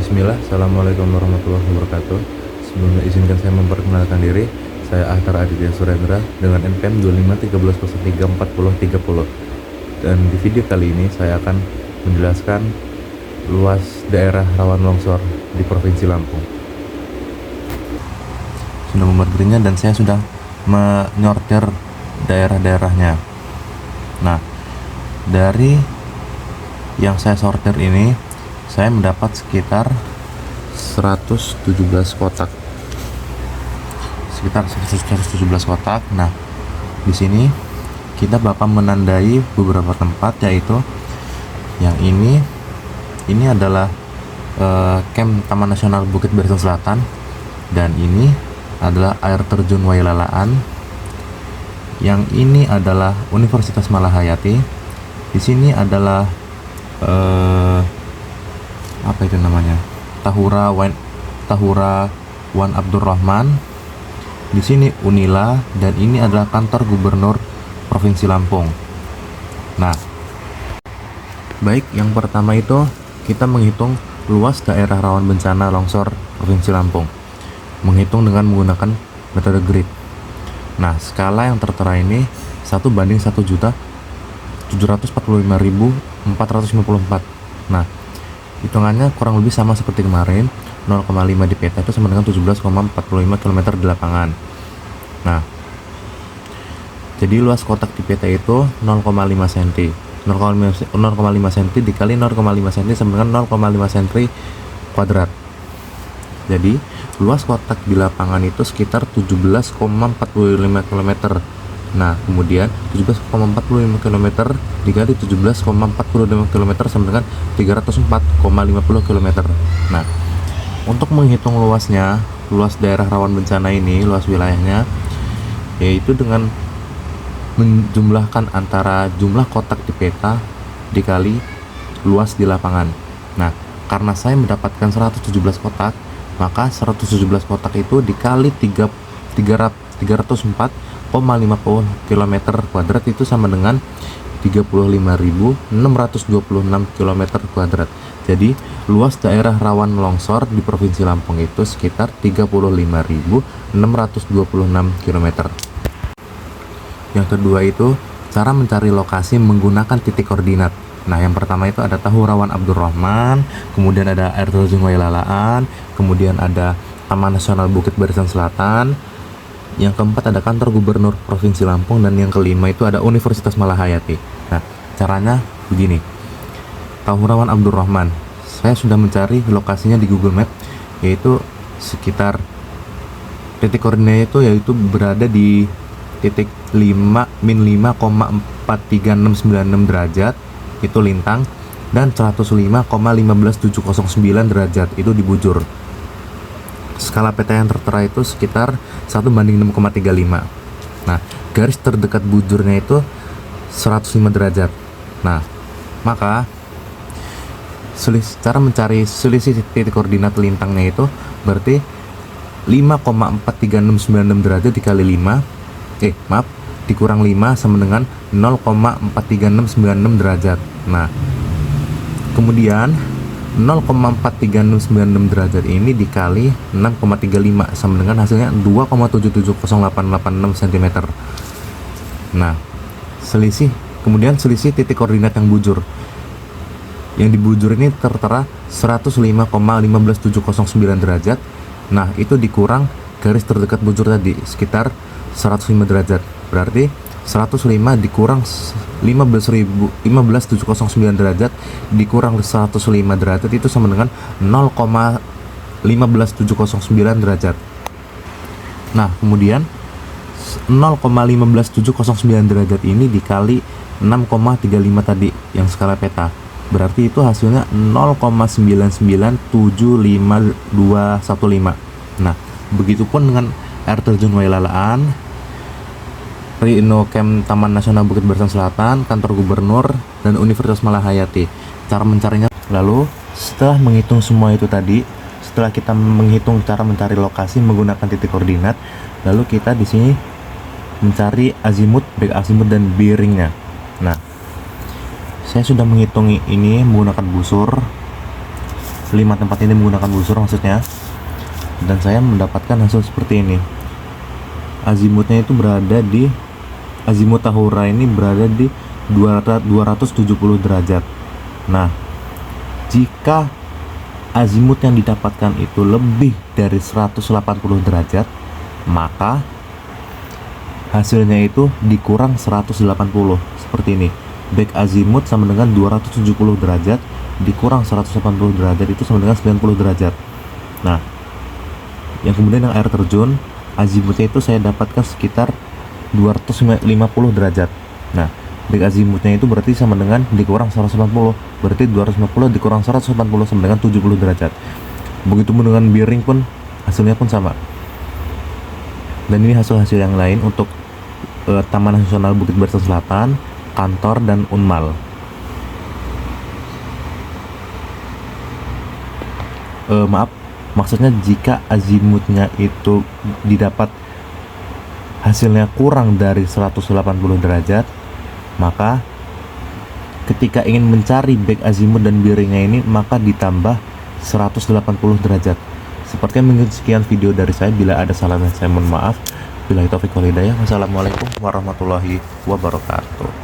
Bismillah, Assalamualaikum warahmatullahi wabarakatuh. Sebelumnya izinkan saya memperkenalkan diri. Saya Ahtar Aditya Surendra dengan NPM 2513034030. Dan di video kali ini saya akan menjelaskan luas daerah rawan longsor di Provinsi Lampung. Sudah membuat greennya dan saya sudah menyortir daerah-daerahnya. Nah, dari yang saya sortir ini saya mendapat sekitar 117 kotak. Sekitar 117 kotak. Nah, di sini kita bakal menandai beberapa tempat, yaitu yang ini adalah camp Taman Nasional Bukit Barisan Selatan, dan ini adalah air terjun Wailalaan. Yang ini adalah Universitas Malahayati. Di sini adalah apa itu namanya, Tahura Wan Abdurrahman. Di sini Unila, dan ini adalah kantor gubernur Provinsi Lampung. Nah, baik, yang pertama itu kita menghitung luas daerah rawan bencana longsor Provinsi Lampung, menghitung dengan menggunakan metode grid. Nah, skala yang tertera ini 1:1.745.454. Nah, hitungannya kurang lebih sama seperti kemarin. 0,5 di peta itu sama dengan 17,45 km di lapangan. Nah, jadi luas kotak di peta itu 0,5 cm. 0,5 cm dikali 0,5 cm sama dengan 0,5 cm kuadrat. Jadi luas kotak di lapangan itu sekitar 17,45 km. Nah, kemudian 17,45 km dikali 17,45 km sama dengan 304,50 km. Nah, untuk menghitung luasnya, luas daerah rawan bencana ini, luas wilayahnya, yaitu dengan menjumlahkan antara jumlah kotak di peta dikali luas di lapangan. Nah, karena saya mendapatkan 117 kotak, maka 117 kotak itu dikali 304,50 km kuadrat itu sama dengan 35.626 km kuadrat. Jadi luas daerah rawan longsor di Provinsi Lampung itu sekitar 35.626 km. Yang kedua itu cara mencari lokasi menggunakan titik koordinat. Nah, yang pertama itu ada Tahura Wan Abdurrahman, kemudian ada air terjun Wailalaan, kemudian ada Taman Nasional Bukit Barisan Selatan, yang keempat ada kantor gubernur Provinsi Lampung, dan yang kelima itu ada Universitas Malahayati. Nah, caranya begini. Tahura Wan Abdurrahman, saya sudah mencari lokasinya di Google Map, yaitu sekitar titik koordinatnya itu berada di titik 5-5,43696 derajat itu lintang, dan 105,15709 derajat itu di bujur. Skala peta yang tertera itu sekitar 1:6,35. Nah, garis terdekat bujurnya itu 105 derajat. Nah, maka cara mencari selisih titik koordinat lintangnya itu berarti 5,43696 derajat dikali 5 dikurang 5 sama dengan 0,43696 derajat. Nah, kemudian 0,43696 derajat ini dikali 6,35 sama dengan hasilnya 2,770886 cm. Nah, kemudian selisih titik koordinat yang bujur. Yang di bujur ini tertera 105,15709 derajat. Nah, itu dikurang garis terdekat bujur tadi sekitar 105 derajat. Berarti 105 dikurang 15.709 derajat dikurang 105 derajat itu sama dengan 0,15709 derajat. Nah, kemudian 0,15709 derajat ini dikali 6,35 tadi yang skala peta. Berarti itu hasilnya 0,9975215. Nah, begitupun dengan air terjun Wailalaan, Rino Camp Taman Nasional Bukit Barisan Selatan, kantor gubernur, dan Universitas Malahayati. Cara mencarinya, lalu setelah menghitung semua itu tadi, setelah kita menghitung cara mencari lokasi menggunakan titik koordinat, lalu kita di sini mencari azimut, baik azimut dan bearingnya. Nah, saya sudah menghitung ini menggunakan busur. 5 tempat ini menggunakan busur maksudnya, dan saya mendapatkan hasil seperti ini. Azimutnya itu berada di azimut tahura ini berada di 270 derajat. Nah, jika azimut yang didapatkan itu lebih dari 180 derajat, maka hasilnya itu dikurang 180, seperti ini. Back azimut sama dengan 270 derajat dikurang 180 derajat itu sama dengan 90 derajat. Nah, yang kemudian yang air terjun, azimutnya itu saya dapatkan sekitar 250 derajat. Nah, back azimutnya itu berarti sama dengan dikurang 180, berarti 250 dikurang 180 sama dengan 70 derajat. Begitu dengan bearing pun hasilnya pun sama. Dan ini hasil-hasil yang lain untuk Taman Nasional Bukit Barisan Selatan, Kantor, dan Unmal. Maaf, maksudnya jika azimutnya itu didapat hasilnya kurang dari 180 derajat, maka ketika ingin mencari back azimut dan bearingnya ini, maka ditambah 180 derajat. Seperti yang mengikuti sekian video dari saya. Bila ada salah, saya mohon maaf. Billahi taufiq wal hidayah. Wassalamualaikum warahmatullahi wabarakatuh.